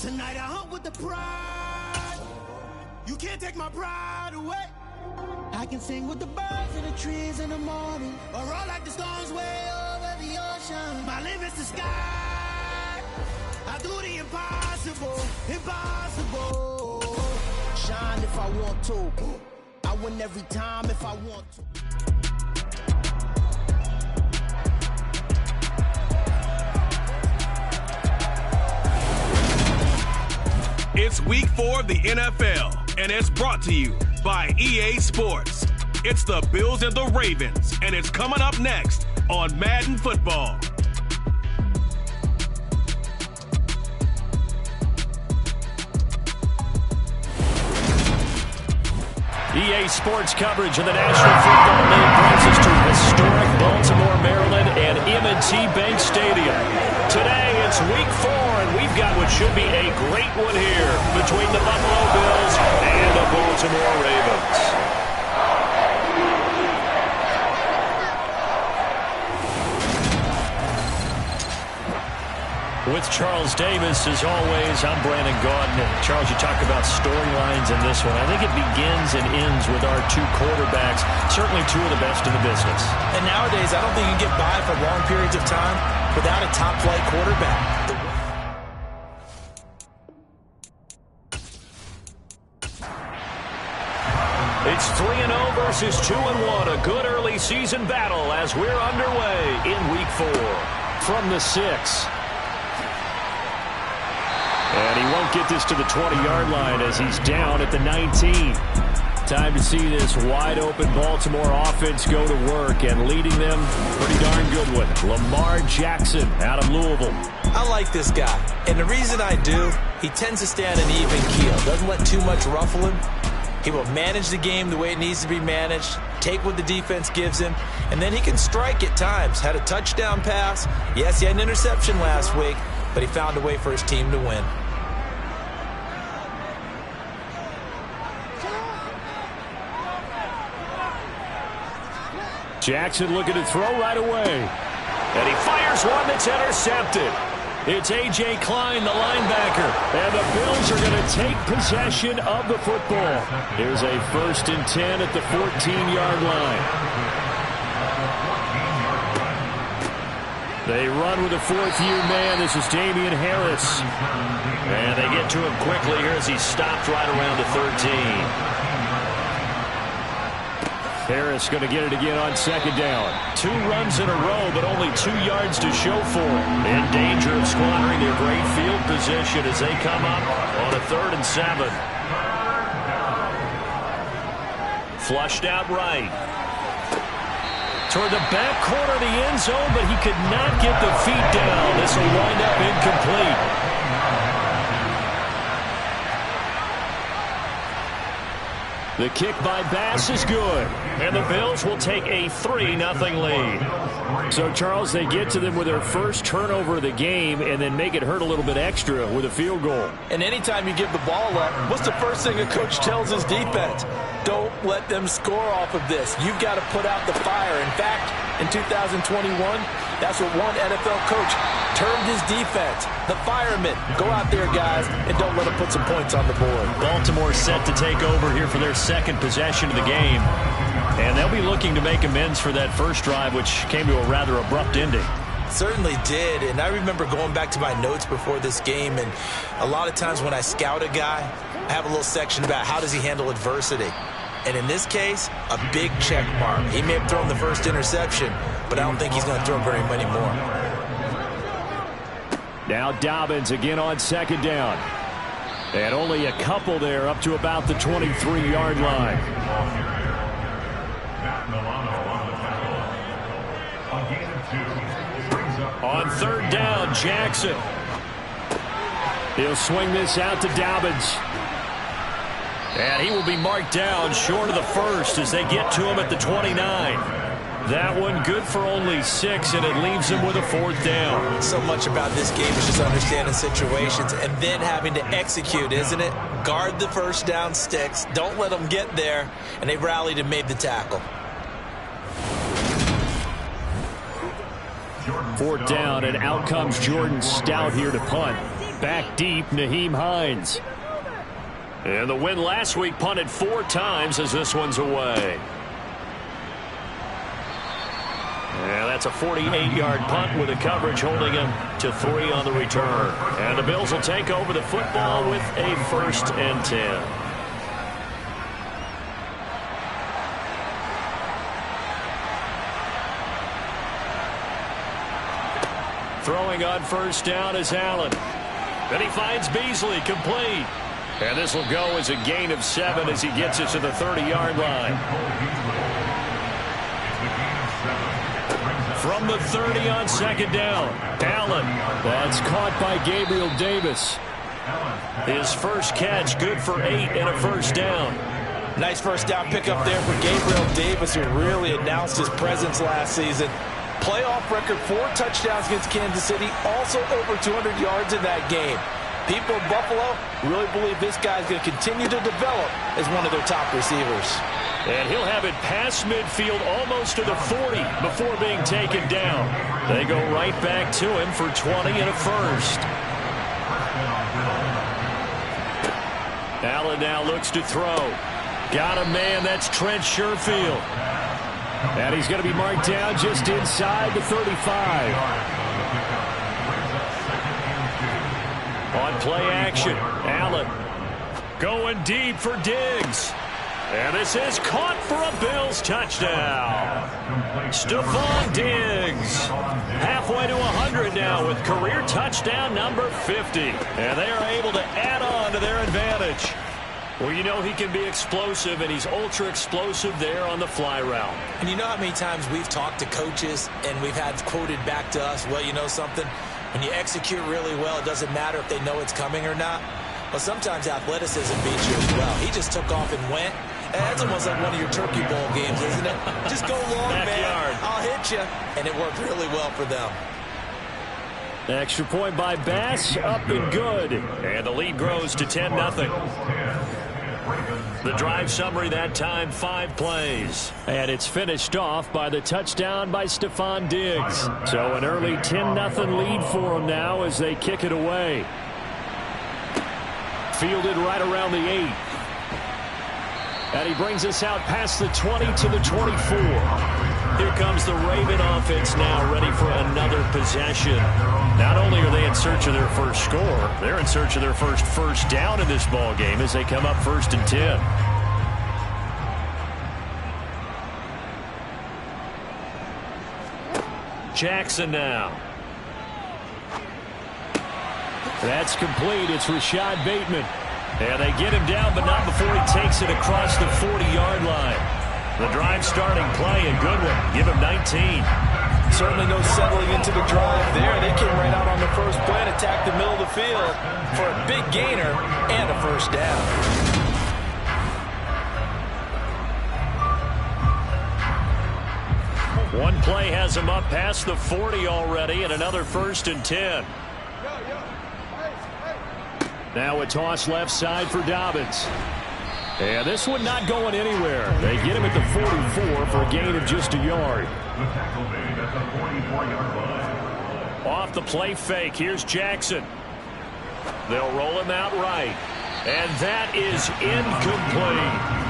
Tonight I hunt with the pride. You can't take my pride away. I can sing with the birds and the trees in the morning, or roll like the storms way over the ocean. My limit's the sky. I do the impossible, impossible. Shine if I want to. I win every time if I want to. It's week 4 of the NFL, and it's brought to you by EA Sports. It's the Bills and the Ravens, and it's coming up next on Madden Football. EA Sports coverage of the National Football League brings us to historic Baltimore, Maryland, and M&T Bank Stadium. Today, it's week 4, and we've got what should be a great one here between the Buffalo Bills and the Baltimore Ravens. With Charles Davis, as always, I'm Brandon Gaudin. And Charles, you talk about storylines in this one. I think it begins and ends with our two quarterbacks, certainly two of the best in the business. And nowadays, I don't think you can get by for long periods of time without a top-flight quarterback. It's 3-0 versus 2-1, a good early season battle as we're underway in week 4. From the 6. And he won't get this to the 20-yard line as he's down at the 19. Time to see this wide-open Baltimore offense go to work, and leading them, pretty darn good one, Lamar Jackson out of Louisville. I like this guy, and the reason I do, he tends to stay on an even keel, doesn't let too much ruffle him. He will manage the game the way it needs to be managed, take what the defense gives him, and then he can strike at times. Had a touchdown pass. Yes, he had an interception last week, but he found a way for his team to win. Jackson looking to throw right away. And he fires one that's intercepted. It's A.J. Klein, the linebacker. And the Bills are going to take possession of the football. Here's a 1st and 10 at the 14-yard line. They run with a 4th-year man. This is Damian Harris. And they get to him quickly here as he stopped right around the 13. Harris going to get it again on 2nd down. 2 runs in a row, but only 2 yards to show for it. In danger of squandering their great field position as they come up on a 3rd and 7. Flushed out right. Toward the back corner of the end zone, but he could not get the feet down. This will wind up incomplete. The kick by Bass is good, and the Bills will take a 3-0 lead. So, Charles, they get to them with their first turnover of the game and then make it hurt a little bit extra with a field goal. And anytime you give the ball up, what's the first thing a coach tells his defense? Don't let them score off of this. You've got to put out the fire. In fact, in 2021, that's what one NFL coach termed his defense, the firemen. Go out there, guys, and don't let them put some points on the board. Baltimore set to take over here for their 2nd possession of the game. And they'll be looking to make amends for that first drive, which came to a rather abrupt ending. Certainly did, and I remember going back to my notes before this game, and a lot of times when I scout a guy, I have a little section about how does he handle adversity. And in this case, a big check mark. He may have thrown the first interception, but I don't think he's going to throw very many more. Now Dobbins again on 2nd down. And only a couple there up to about the 23-yard line. On 3rd down, Jackson. He'll swing this out to Dobbins. And he will be marked down short of the first as they get to him at the 29. That one good for only 6, and it leaves him with a 4th down. So much about this game is just understanding situations and then having to execute, isn't it? Guard the first down sticks. Don't let them get there. And they rallied and made the tackle. 4th down, and out comes Jordan Stout here to punt. Back deep, Nyheim Hines. And the win last week punted 4 times as this one's away. And that's a 48-yard punt with the coverage holding him to 3 on the return. And the Bills will take over the football with a 1st and 10. Throwing on 1st down is Allen. Then he finds Beasley, complete. And this will go as a gain of 7 as he gets it to the 30-yard line. From the 30 on 2nd down, Allen. That's caught by Gabriel Davis. His first catch, good for 8 and a 1st down. Nice 1st down pickup there for Gabriel Davis, who really announced his presence last season. Playoff record, 4 touchdowns against Kansas City, also over 200 yards in that game. People in Buffalo really believe this guy's going to continue to develop as one of their top receivers. And he'll have it past midfield almost to the 40 before being taken down. They go right back to him for 20 and a 1st. Allen now looks to throw. Got a man, that's Trent Sherfield. And he's going to be marked down just inside the 35. On play action, Allen going deep for Diggs. And this is caught for a Bills touchdown. Stephon Diggs halfway to 100 now with career touchdown number 50. And they are able to add on to their advantage. Well, you know he can be explosive, and he's ultra explosive there on the fly route. And you know how many times we've talked to coaches and we've had quoted back to us, well, you know something? When you execute really well, it doesn't matter if they know it's coming or not. Well, sometimes athleticism beats you as well. He just took off and went. That's almost like one of your Turkey Bowl games, isn't it? Just go long, man. I'll hit you. And it worked really well for them. Extra point by Bass, up and good. And the lead grows to 10-0. The drive summary that time, 5 plays. And it's finished off by the touchdown by Stephon Diggs. So an early 10-0 lead for them now as they kick it away. Fielded right around the 8. And he brings us out past the 20 to the 24. Here comes the Raven offense now, ready for another possession. Not only are they in search of their first score, they're in search of their first down in this ball game as they come up 1st and 10. Jackson now. That's complete. It's Rashad Bateman. And they get him down, but not before he takes it across the 40-yard line. The drive starting play, a good one. Give him 19. Certainly no settling into the drive there. They came right out on the first play and attacked the middle of the field for a big gainer and a 1st down. One play has him up past the 40 already, and another 1st and 10. Now a toss left side for Dobbins. And this one not going anywhere. They get him at the 44 for a gain of just a yard. Off the play fake, here's Jackson. They'll roll him out right. And that is incomplete.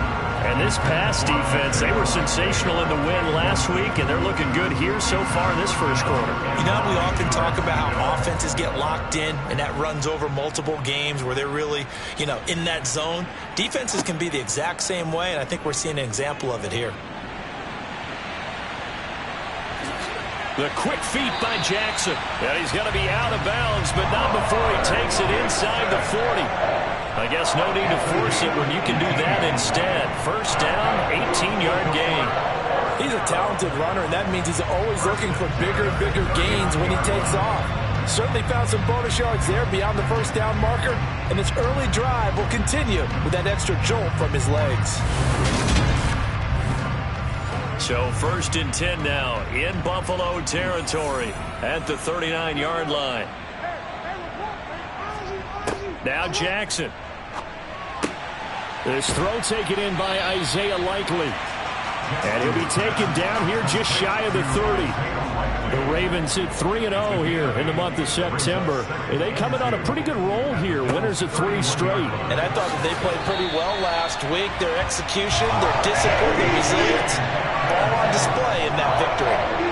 And this pass defense, they were sensational in the win last week, and they're looking good here so far in this first quarter. You know, we often talk about how offenses get locked in, and that runs over multiple games where they're really, you know, in that zone. Defenses can be the exact same way, and I think we're seeing an example of it here. The quick feet by Jackson. And he's going to be out of bounds, but not before he takes it inside the 40. I guess no need to force it when you can do that instead. 1st down, 18-yard gain. He's a talented runner, and that means he's always looking for bigger and bigger gains when he takes off. Certainly found some bonus yards there beyond the 1st down marker, and this early drive will continue with that extra jolt from his legs. So 1st and 10 now in Buffalo territory at the 39-yard line. Now Jackson. This throw taken in by Isaiah Likely. And he'll be taken down here just shy of the 30. The Ravens hit 3-0 here in the month of September. And they come in on a pretty good roll here, winners of 3 straight. And I thought that they played pretty well last week. Their execution, their discipline, their resilience, all on display in that victory.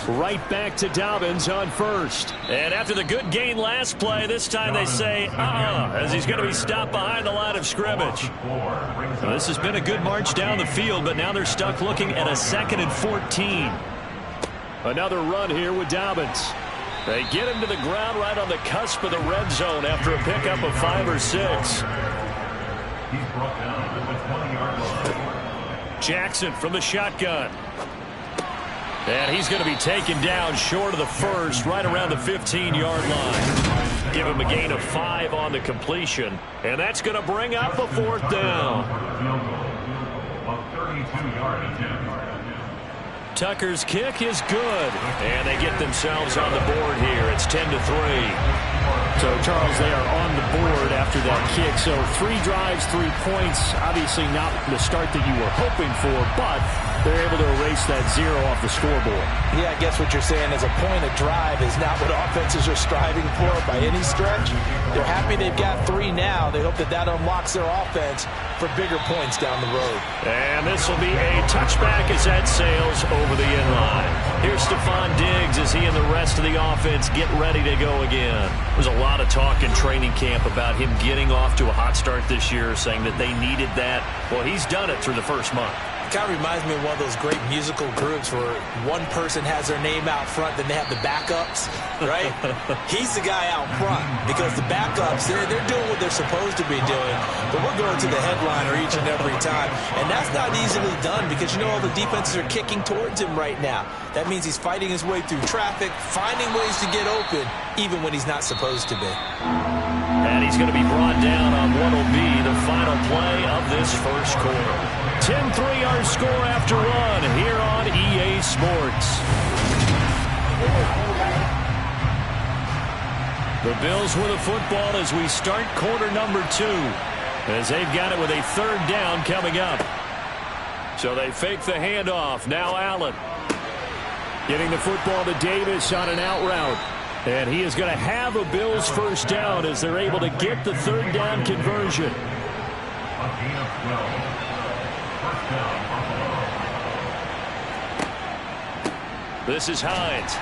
Right back to Dobbins on first. And after the good gain last play, this time they say, as he's going to be stopped behind the line of scrimmage. Well, this has been a good march down the field, but now they're stuck looking at a 2nd and 14. Another run here with Dobbins. They get him to the ground right on the cusp of the red zone after a pickup of 5 or 6. Jackson from the shotgun. And he's going to be taken down short of the first, right around the 15-yard line. Give him a gain of 5 on the completion. And that's going to bring up a 4th down. Tucker's kick is good. And they get themselves on the board here. It's 10-3. So, Charles, they are on the board after that kick. So 3 drives, 3 points. Obviously not the start that you were hoping for, but they're able to erase that 0 off the scoreboard. Yeah, I guess what you're saying is a point of drive is not what offenses are striving for by any stretch. They're happy they've got 3 now. They hope that that unlocks their offense for bigger points down the road. And this will be a touchback as that sails over the end line. Here's Stephon Diggs as he and the rest of the offense get ready to go again. There's a lot of talk in training camp about him getting off to a hot start this year, saying that they needed that. Well, he's done it through the first month. It kind of reminds me of one of those great musical groups where one person has their name out front, then they have the backups, right? He's the guy out front because the backups, they're doing what they're supposed to be doing, but we're going to the headliner each and every time. And that's not easily done because, you know, all the defenses are kicking towards him right now. That means he's fighting his way through traffic, finding ways to get open, even when he's not supposed to be. And he's going to be brought down on what will be the final play of this first quarter. 10-3 our score after 1 here on EA Sports. The Bills with the football as we start quarter number 2, as they've got it with a 3rd down coming up. So they fake the handoff. Now Allen getting the football to Davis on an out route. And he is going to have a Bills first down as they're able to get the 3rd down conversion. This is Hines.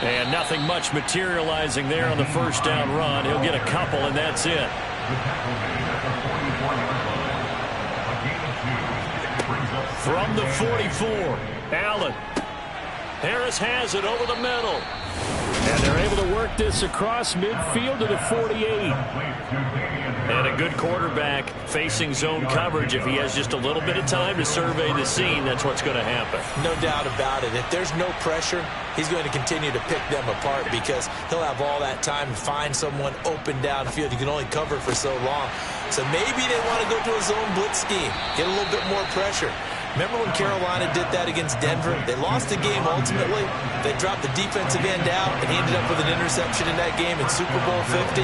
And nothing much materializing there on the first down run. He'll get a couple, and that's it. From the 44, Allen. Harris has it over the middle. And they're able to work this across midfield to the 48. And a good quarterback facing zone coverage. If he has just a little bit of time to survey the scene, that's what's going to happen. No doubt about it. If there's no pressure, he's going to continue to pick them apart because he'll have all that time to find someone open downfield. You can only cover for so long. So maybe they want to go to a zone blitz scheme, get a little bit more pressure. Remember when Carolina did that against Denver? They lost the game ultimately. They dropped the defensive end out, and he ended up with an interception in that game in Super Bowl 50.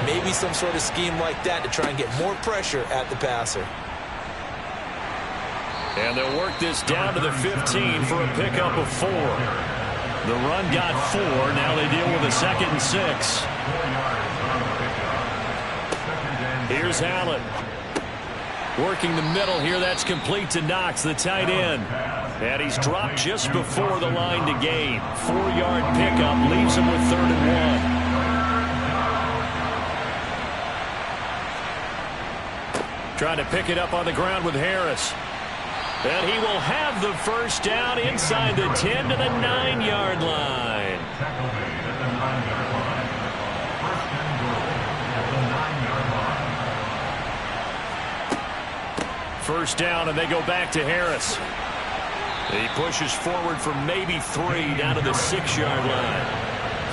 Maybe some sort of scheme like that to try and get more pressure at the passer. And they'll work this down to the 15 for a pickup of 4. The run got 4. Now they deal with a 2nd and 6. Here's Allen. Working the middle here, that's complete to Knox, the tight end. And he's dropped just before the line to gain. 4-yard pickup leaves him with 3rd and 1. Trying to pick it up on the ground with Harris. And he will have the first down inside the 10 to the 9-yard line. First down, and they go back to Harris. He pushes forward for maybe 3 down to the 6-yard line.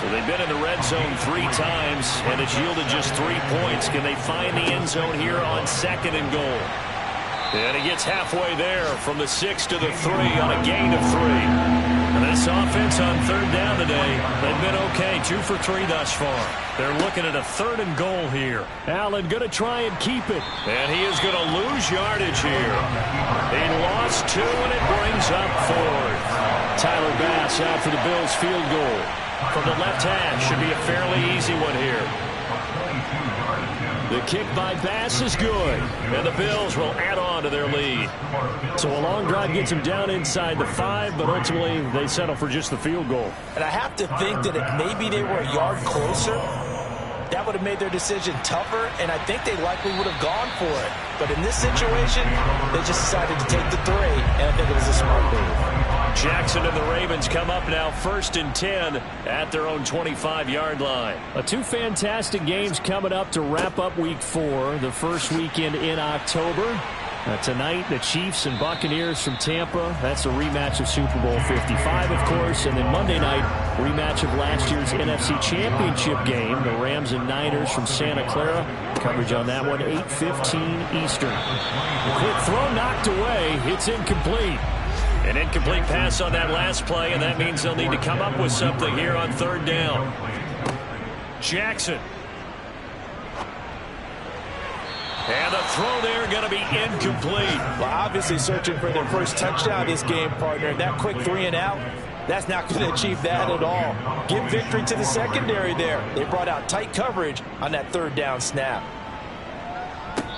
So they've been in the red zone 3 times, and it's yielded just 3 points. Can they find the end zone here on 2nd and goal? And he gets halfway there from the 6 to the 3 on a gain of 3. This offense on third down today, they've been okay, 2 for 3 thus far. They're looking at a 3rd and goal here. Allen going to try and keep it. And he is going to lose yardage here. He lost 2, and it brings up 4th. Tyler Bass out for the Bills field goal. From the left hash, should be a fairly easy one here. The kick by Bass is good, and the Bills will add on to their lead. So a long drive gets them down inside the 5, but ultimately they settle for just the field goal. And I have to think that if maybe they were a yard closer, that would have made their decision tougher, and I think they likely would have gone for it. But in this situation, they just decided to take the 3, and I think it was a smart move. Jackson and the Ravens come up now 1st and 10 at their own 25-yard line. 2 fantastic games coming up to wrap up Week 4, the first weekend in October. Tonight, the Chiefs and Buccaneers from Tampa. That's a rematch of Super Bowl 55, of course. And then Monday night, rematch of last year's NFC Championship game, the Rams and Niners from Santa Clara. Coverage on that one, 8:15 Eastern. A quick throw knocked away. It's incomplete. An incomplete pass on that last play, and that means they'll need to come up with something here on 3rd down. Jackson. And the throw there going to be incomplete. Well, obviously searching for their first touchdown this game, partner. That quick 3 and out, that's not going to achieve that at all. Give victory to the secondary there. They brought out tight coverage on that 3rd down snap.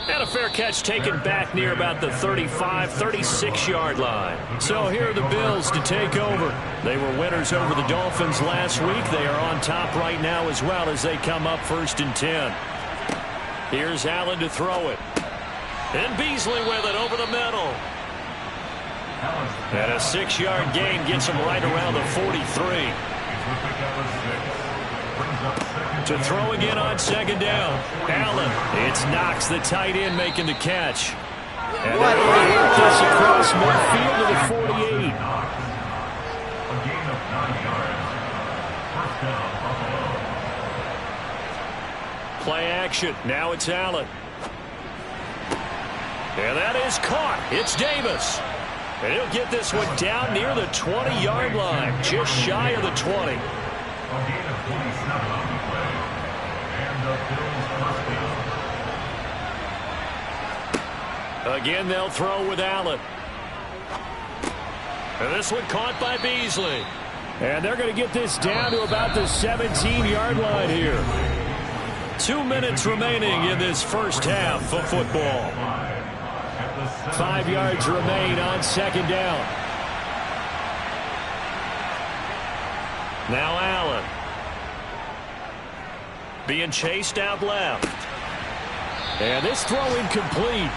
And a fair catch taken back near about the 35, 36-yard line. So here are the Bills to take over. They were winners over the Dolphins last week. They are on top right now as well as they come up 1st and 10. Here's Allen to throw it. And Beasley with it over the middle. And a 6-yard gain gets him right around the 43. To throw again on 2nd down. Allen. It's Knox, the tight end, making the catch. And that gets across midfield to the 48. Play action. Now it's Allen. And that is caught. It's Davis. And he'll get this one down near the 20-yard line. Just shy of the 20. Again, they'll throw with Allen. And this one caught by Beasley. And they're going to get this down to about the 17-yard line here. 2 minutes remaining in this first half of football. 5 yards remain on 2nd down. Now Allen. Being chased out left. And this throw incomplete.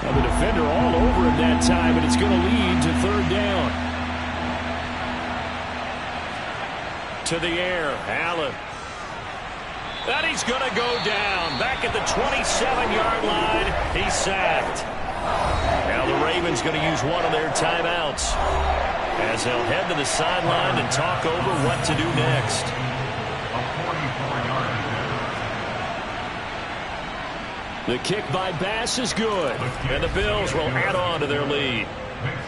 Well, the defender all over him that time, and it's going to lead to 3rd down. To the air, Allen. And he's going to go down. Back at the 27-yard line, he's sacked. Now the Ravens going to use one of their timeouts as they'll head to the sideline and talk over what to do next. The kick by Bass is good, and the Bills will add on to their lead.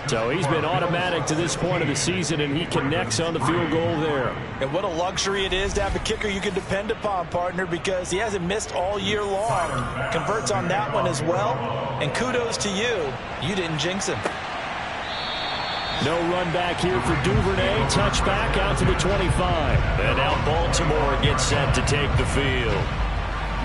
So he's been automatic to this point of the season, and he connects on the field goal there. And what a luxury it is to have a kicker you can depend upon, partner, because he hasn't missed all year long. Converts on that one as well. And kudos to you. You didn't jinx him. No run back here for Duvernay. Touchback out to the 25. And now Baltimore gets set to take the field.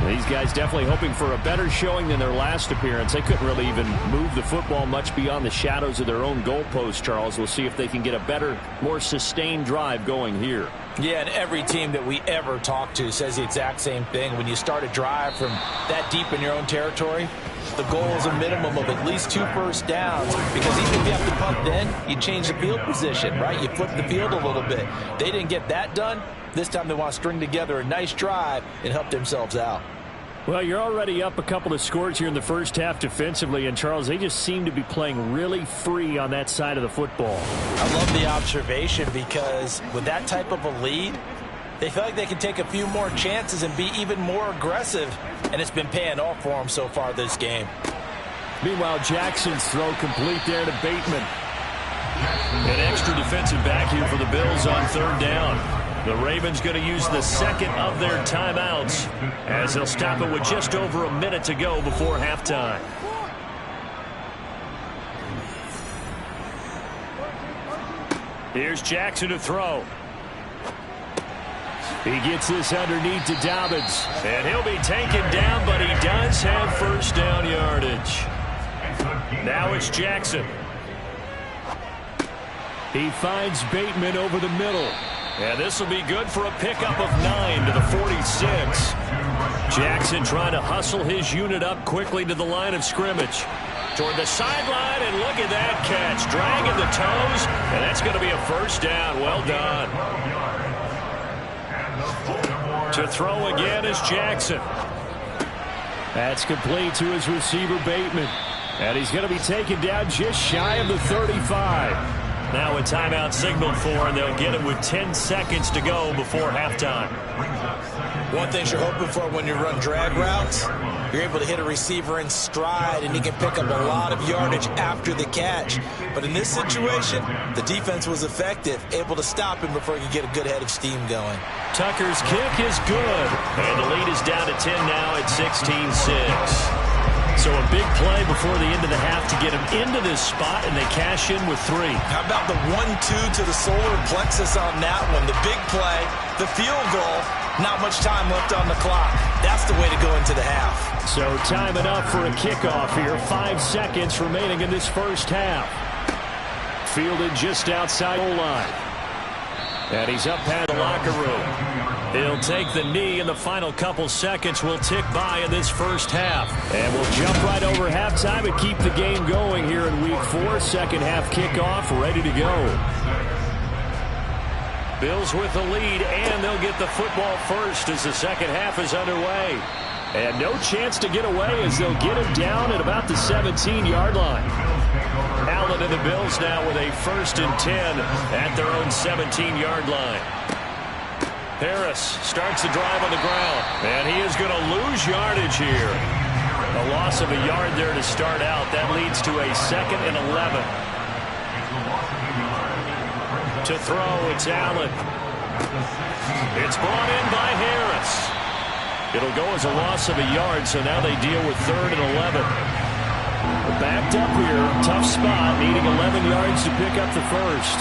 These guys definitely hoping for a better showing than their last appearance. They couldn't really even move the football much beyond the shadows of their own goalpost, Charles. We'll see if they can get a better, more sustained drive going here. Yeah, and every team that we ever talk to says the exact same thing. When you start a drive from that deep in your own territory, the goal is a minimum of at least 2 first downs, because even if you have to punt then, you change the field position, right? You flip the field a little bit. They didn't get that done. This time they want to string together a nice drive and help themselves out. Well, you're already up a couple of scores here in the first half defensively, and Charles, they just seem to be playing really free on that side of the football. I love the observation, because with that type of a lead, they feel like they can take a few more chances and be even more aggressive, and it's been paying off for them so far this game. Meanwhile, Jackson's throw complete there to Bateman. An extra defensive back here for the Bills on third down. The Ravens going to use the second of their timeouts as they'll stop it with just over a minute to go before halftime. Here's Jackson to throw. He gets this underneath to Dobbins. And he'll be taken down, but he does have first down yardage. Now it's Jackson. He finds Bateman over the middle. And this will be good for a pickup of 9 to the 46. Jackson trying to hustle his unit up quickly to the line of scrimmage. Toward the sideline, and look at that catch. Dragging the toes, and that's going to be a first down. Well done. To throw again is Jackson. That's complete to his receiver, Bateman. And he's going to be taken down just shy of the 35. Now a timeout signaled for, and they'll get it with 10 seconds to go before halftime. One thing you're hoping for when you run drag routes, you're able to hit a receiver in stride, and he can pick up a lot of yardage after the catch. But in this situation, the defense was effective, able to stop him before he could get a good head of steam going. Tucker's kick is good, and the lead is down to 10 now at 16-6. So a big play before the end of the half to get him into this spot, and they cash in with 3. How about the 1-2 to the solar plexus on that one? The big play, the field goal, not much time left on the clock. That's the way to go into the half. So time enough for a kickoff here. 5 seconds remaining in this first half. Fielded just outside the line. And he's up past the locker room. He'll take the knee, and the final couple seconds will tick by in this first half. And we'll jump right over halftime and keep the game going here in Week 4. Second half kickoff, ready to go. Bills with the lead, and they'll get the football first as the second half is underway. And no chance to get away as they'll get him down at about the 17-yard line. Allen and the Bills now with a 1st and 10 at their own 17-yard line. Harris starts the drive on the ground, and he is going to lose yardage here. A loss of a yard there to start out. That leads to a 2nd and 11. To throw, it's Allen. It's brought in by Harris. It'll go as a loss of a yard, so now they deal with 3rd and 11. We're backed up here, tough spot, needing 11 yards to pick up the first.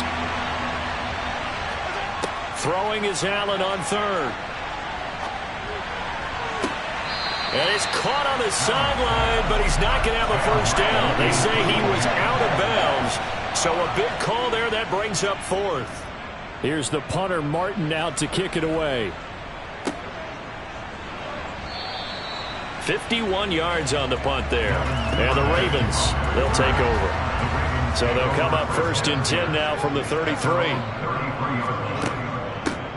Throwing is Allen on 3rd. And it's caught on the sideline, but he's not going to have a first down. They say he was out of bounds. So a big call there that brings up 4th. Here's the punter, Martin, out to kick it away. 51 yards on the punt there. And the Ravens, they'll take over. So they'll come up 1st and 10 now from the 33.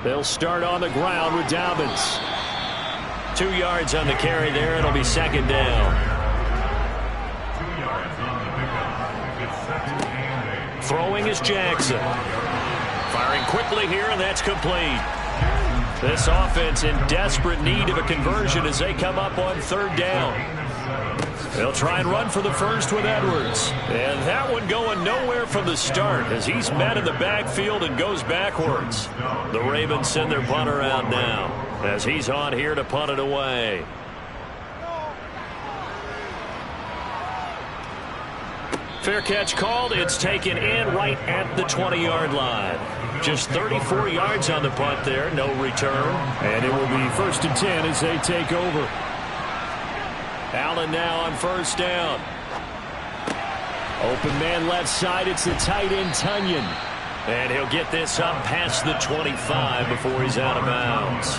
They'll start on the ground with Dobbins. 2 yards on the carry there. It'll be 2nd down. Throwing is Jackson. Firing quickly here, and that's complete. This offense in desperate need of a conversion as they come up on 3rd down. They'll try and run for the first with Edwards. And that one going nowhere from the start as he's met in the backfield and goes backwards. The Ravens send their punter out now as he's on here to punt it away. Fair catch called. It's taken in right at the 20-yard line. Just 34 yards on the punt there. No return. And it will be 1st and 10 as they take over. Allen now on 1st down. Open man left side. It's the tight end, Tunyon. And he'll get this up past the 25 before he's out of bounds.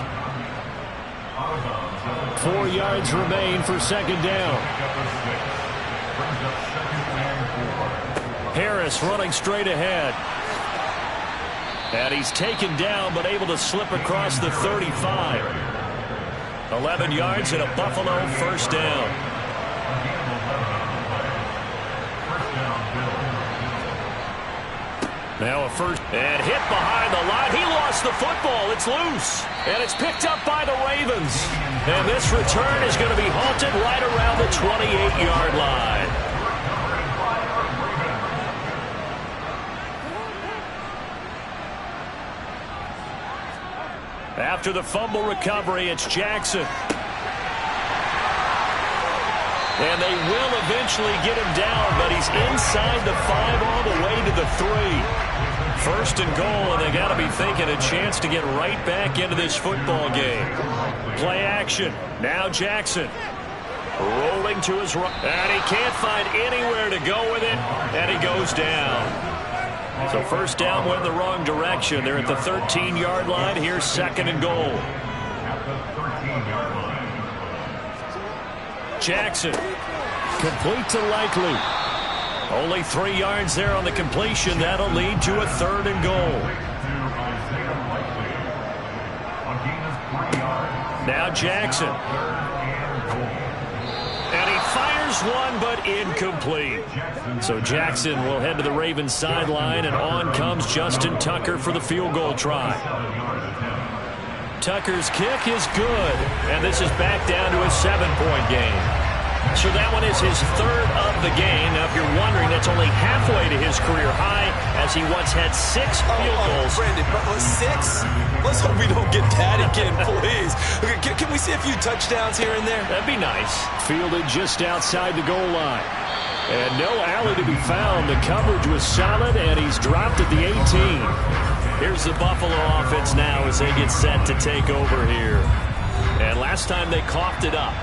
4 yards remain for 2nd down. Harris running straight ahead. And he's taken down but able to slip across the 35. 11 yards and a Buffalo 1st down. Now a first and hit behind the line. He lost the football. It's loose. And it's picked up by the Ravens. And this return is going to be halted right around the 28-yard line. After the fumble recovery, it's Jackson. And they will eventually get him down, but he's inside the 5 all the way to the 3. First and goal, and they got to be thinking a chance to get right back into this football game. Play action. Now Jackson. Rolling to his right. And he can't find anywhere to go with it, and he goes down. So first down went the wrong direction. They're at the 13-yard line. Here's second and goal. Jackson. Complete to Likely. Only 3 yards there on the completion. That'll lead to a third and goal. Now Jackson. And he fires one, but incomplete. So Jackson will head to the Ravens sideline, and on comes Justin Tucker for the field goal try. Tucker's kick is good, and this is back down to a 7-point game. So that one is his third of the game. Now, if you're wondering, that's only halfway to his career high, as he once had 6 field goals. Brandon, 6? Let's hope we don't get that again, please. Can we see a few touchdowns here and there? That'd be nice. Fielded just outside the goal line. And no alley to be found. The coverage was solid, and he's dropped at the 18. Here's the Buffalo offense now as they get set to take over here. And last time they coughed it up,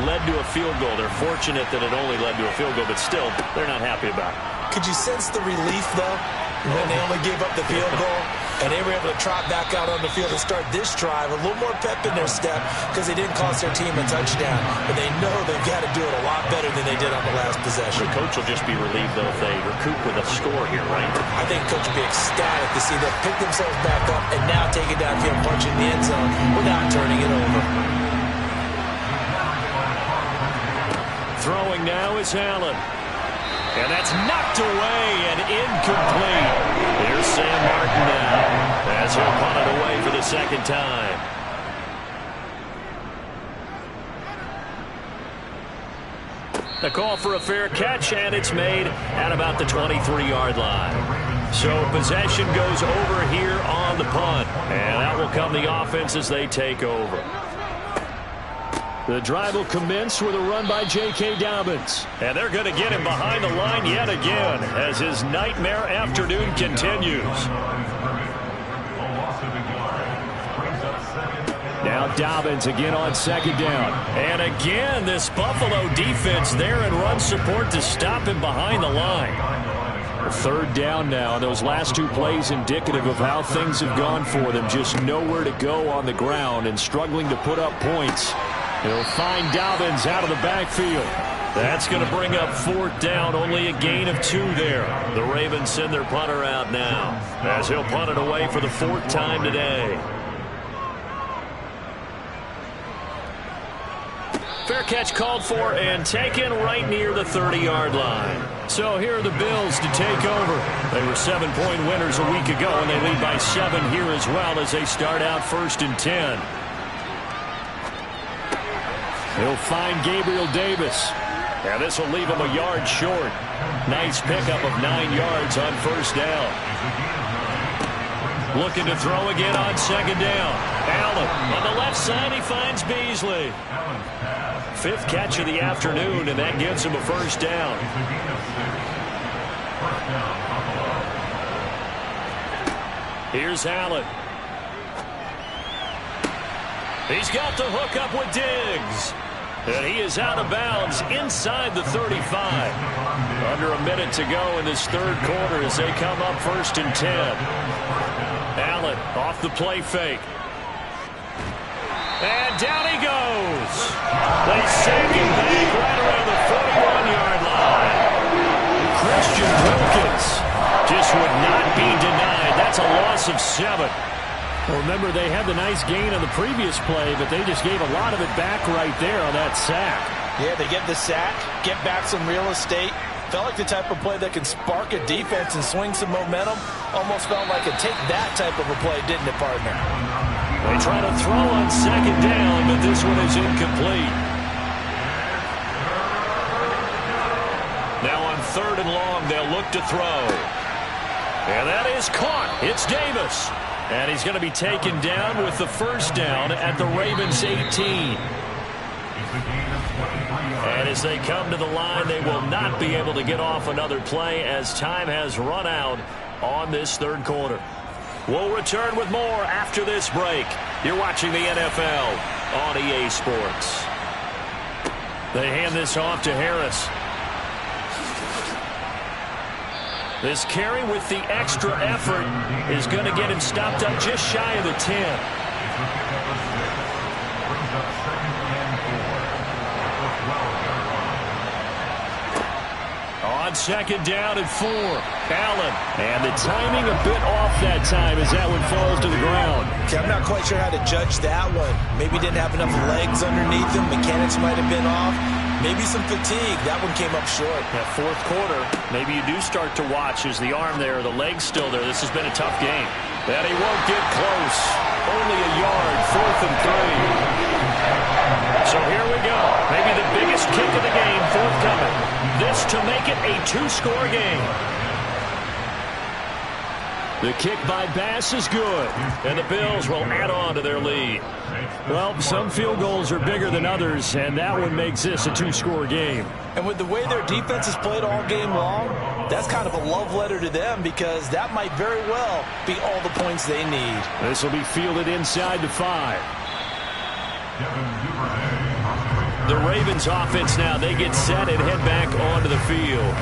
led to a field goal. They're fortunate that it only led to a field goal, but still, they're not happy about it. Could you sense the relief, though, when they only gave up the field goal, and they were able to trot back out on the field and start this drive, a little more pep in their step, because they didn't cost their team a touchdown, but they know they've got to do it a lot better than they did on the last possession. The coach will just be relieved, though, if they recoup with a score here, right? I think coach will be ecstatic to see them pick themselves back up and now take it downfield, punching the end zone without turning it over. Throwing now is Allen. And that's knocked away and incomplete. Here's Sam Martin now as he'll punt it away for the second time. The call for a fair catch, and it's made at about the 23-yard line. So possession goes over here on the punt, and that will come the offense as they take over. The drive will commence with a run by J.K. Dobbins. And they're going to get him behind the line yet again as his nightmare afternoon continues. Now Dobbins again on second down. And again, this Buffalo defense there in run support to stop him behind the line. Third down now. Those last 2 plays indicative of how things have gone for them. Just nowhere to go on the ground and struggling to put up points. He'll find Dobbins out of the backfield. That's going to bring up 4th down. Only a gain of 2 there. The Ravens send their punter out now as he'll punt it away for the 4th time today. Fair catch called for and taken right near the 30-yard line. So here are the Bills to take over. They were 7-point winners a week ago, and they lead by 7 here as well as they start out 1st and 10. He'll find Gabriel Davis. And this will leave him a yard short. Nice pickup of 9 yards on 1st down. Looking to throw again on 2nd down. Allen on the left side, he finds Beasley. 5th catch of the afternoon, and that gets him a 1st down. Here's Allen. He's got the hook up with Diggs. And he is out of bounds inside the 35. Under a minute to go in this 3rd quarter as they come up 1st and 10. Allen off the play fake. And down he goes. They send him back right around the 41-yard line. Christian Wilkins just would not be denied. That's a loss of 7. Well, remember, they had the nice gain on the previous play, but they just gave a lot of it back right there on that sack. Yeah, they get the sack, get back some real estate. Felt like the type of play that can spark a defense and swing some momentum. Almost felt like a take-that type of a play, didn't it, partner? They try to throw on 2nd down, but this one is incomplete. Now on 3rd and long, they'll look to throw. And that is caught. It's Davis. And he's going to be taken down with the first down at the Ravens 18. And as they come to the line, they will not be able to get off another play as time has run out on this third quarter. We'll return with more after this break. You're watching the NFL on EA Sports. They hand this off to Harris. This carry with the extra effort is going to get him stopped up just shy of the 10. On second down and 4, Allen. And the timing a bit off that time as that one falls to the ground. Okay, I'm not quite sure how to judge that one. Maybe didn't have enough legs underneath him. Mechanics might have been off. Maybe some fatigue. That one came up short. That fourth quarter, maybe you do start to watch as the arm there, the leg's still there. This has been a tough game. And he won't get close. Only a yard, 4th and 3. So here we go. Maybe the biggest kick of the game forthcoming. This to make it a 2-score game. The kick by Bass is good, and the Bills will add on to their lead. Well, some field goals are bigger than others, and that one makes this a 2-score game. And with the way their defense has played all game long, that's kind of a love letter to them because that might very well be all the points they need. This will be fielded inside the 5. The Ravens offense now, they get set and head back onto the field.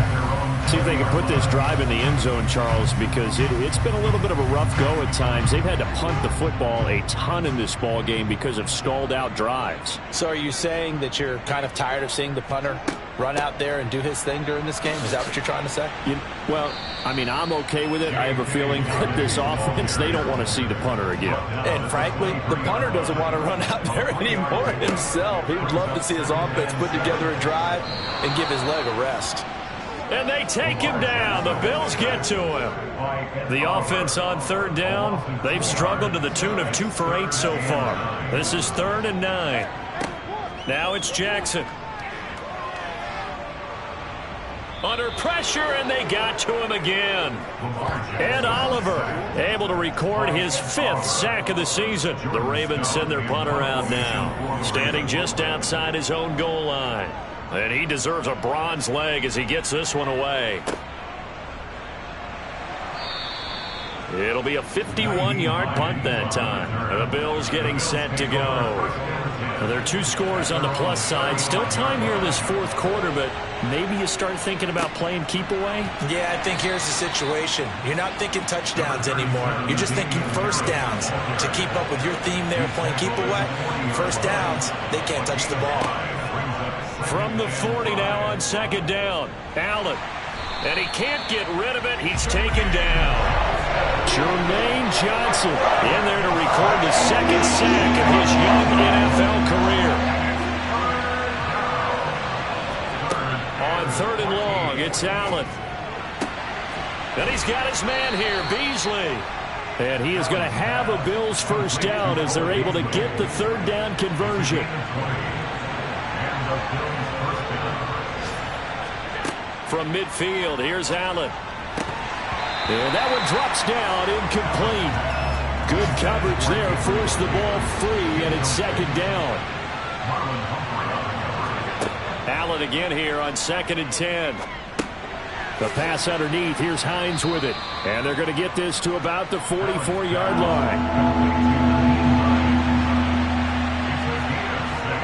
See if they can put this drive in the end zone, Charles, because it's been a little bit of a rough go at times. They've had to punt the football a ton in this ball game because of stalled out drives. So are you saying that you're kind of tired of seeing the punter run out there and do his thing during this game? Is that what you're trying to say? Well, I mean, I'm okay with it. I have a feeling that this offense, they don't want to see the punter again. And frankly, the punter doesn't want to run out there anymore himself. He would love to see his offense put together a drive and give his leg a rest. And they take him down. The Bills get to him. The offense on third down, they've struggled to the tune of 2 for 8 so far. This is 3rd and 9. Now it's Jackson. Under pressure, and they got to him again. And Oliver able to record his 5th sack of the season. The Ravens send their punter out now, standing just outside his own goal line. And he deserves a bronze leg as he gets this one away. It'll be a 51-yard punt that time. The Bills getting set to go. Now, there are 2 scores on the plus side. Still time here in this 4th quarter, but maybe you start thinking about playing keep away? Yeah, I think here's the situation. You're not thinking touchdowns anymore. You're just thinking first downs. To keep up with your theme there, playing keep away, first downs, they can't touch the ball. From the 40 now on second down. Allen. And he can't get rid of it. He's taken down. Jermaine Johnson in there to record the 2nd sack of his young NFL career. On 3rd and long, it's Allen. And he's got his man here, Beasley. And he is going to have a Bills first down as they're able to get the 3rd down conversion. From midfield, here's Allen. And that one drops down, incomplete. Good coverage there, forced the ball free, and it's 2nd down. Allen again here on 2nd and 10. The pass underneath, here's Hines with it. And they're going to get this to about the 44-yard line.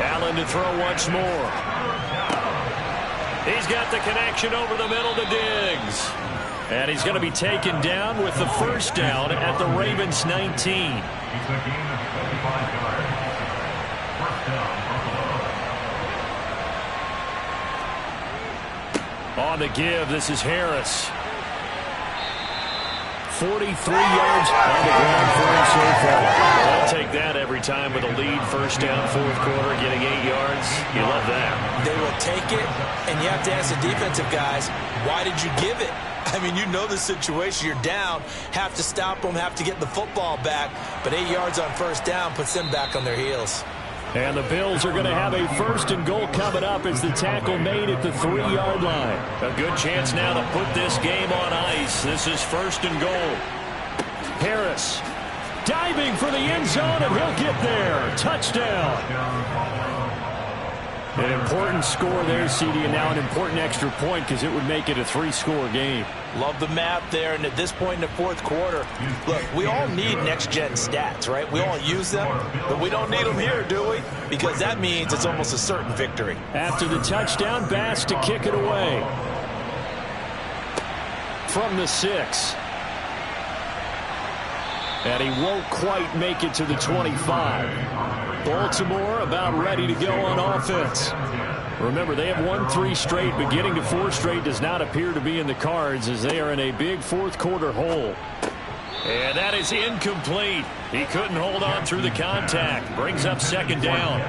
Allen to throw once more. He's got the connection over the middle to Diggs. And he's going to be taken down with the first down at the Ravens 19. On the give, this is Harris. 43 yards on the ground for him so far. I'll take that every time with a lead. First down, 4th quarter, getting 8 yards. You love that. They will take it, and you have to ask the defensive guys, why did you give it? I mean, you know the situation. You're down, have to stop them, have to get the football back. But 8 yards on first down puts them back on their heels. And the Bills are going to have a 1st and goal coming up as the tackle made at the 3-yard line. A good chance now to put this game on ice. This is 1st and goal. Harris diving for the end zone, and he'll get there. Touchdown. An important score there, CD, and now an important extra point because it would make it a 3-score game. Love the map there, and at this point in the 4th quarter, look, we all need next-gen stats, right? We all use them, but we don't need them here, do we? Because that means it's almost a certain victory. After the touchdown, Bass to kick it away. From the 6. And he won't quite make it to the 25. Baltimore about ready to go on offense. Remember, they have won 3 straight, but getting to 4 straight does not appear to be in the cards as they are in a big 4th quarter hole. And that is incomplete. He couldn't hold on through the contact. Brings up 2nd down.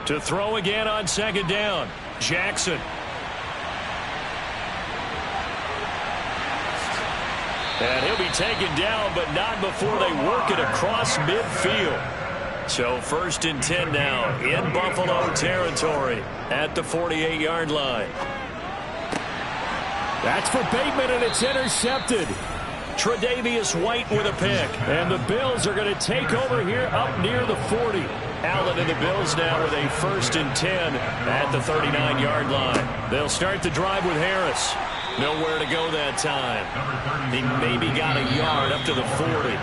To throw again on 2nd down. Jackson. And he'll be taken down, but not before they work it across midfield. So 1st and 10 now in Buffalo territory at the 48-yard line. That's for Bateman, and it's intercepted. Tre'Davious White with a pick. And the Bills are going to take over here up near the 40. Allen and the Bills now with a 1st and 10 at the 39-yard line. They'll start the drive with Harris. Nowhere to go that time. He maybe got a yard up to the 40.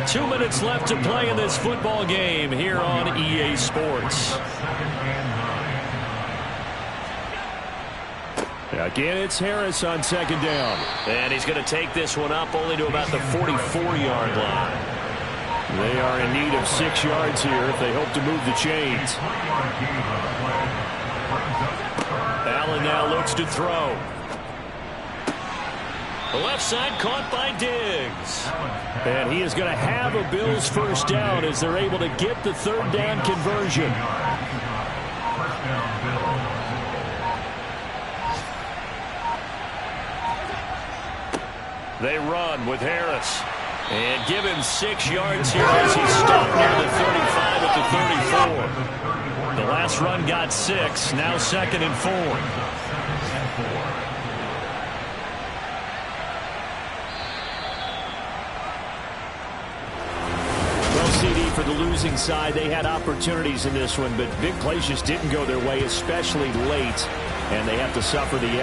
2 minutes left to play in this football game here on EA Sports. Again, it's Harris on 2nd down. And he's going to take this one up only to about the 44-yard line. They are in need of 6 yards here if they hope to move the chains. Allen now looks to throw. The left side caught by Diggs. And he is going to have a Bills 1st down as they're able to get the 3rd down conversion. They run with Harris. And give him 6 yards here as he stopped near the 35 at the 34. The last run got 6. Now 2nd and 4. CD for the losing side. They had opportunities in this one, but big plays just didn't go their way, especially late, and they have to suffer the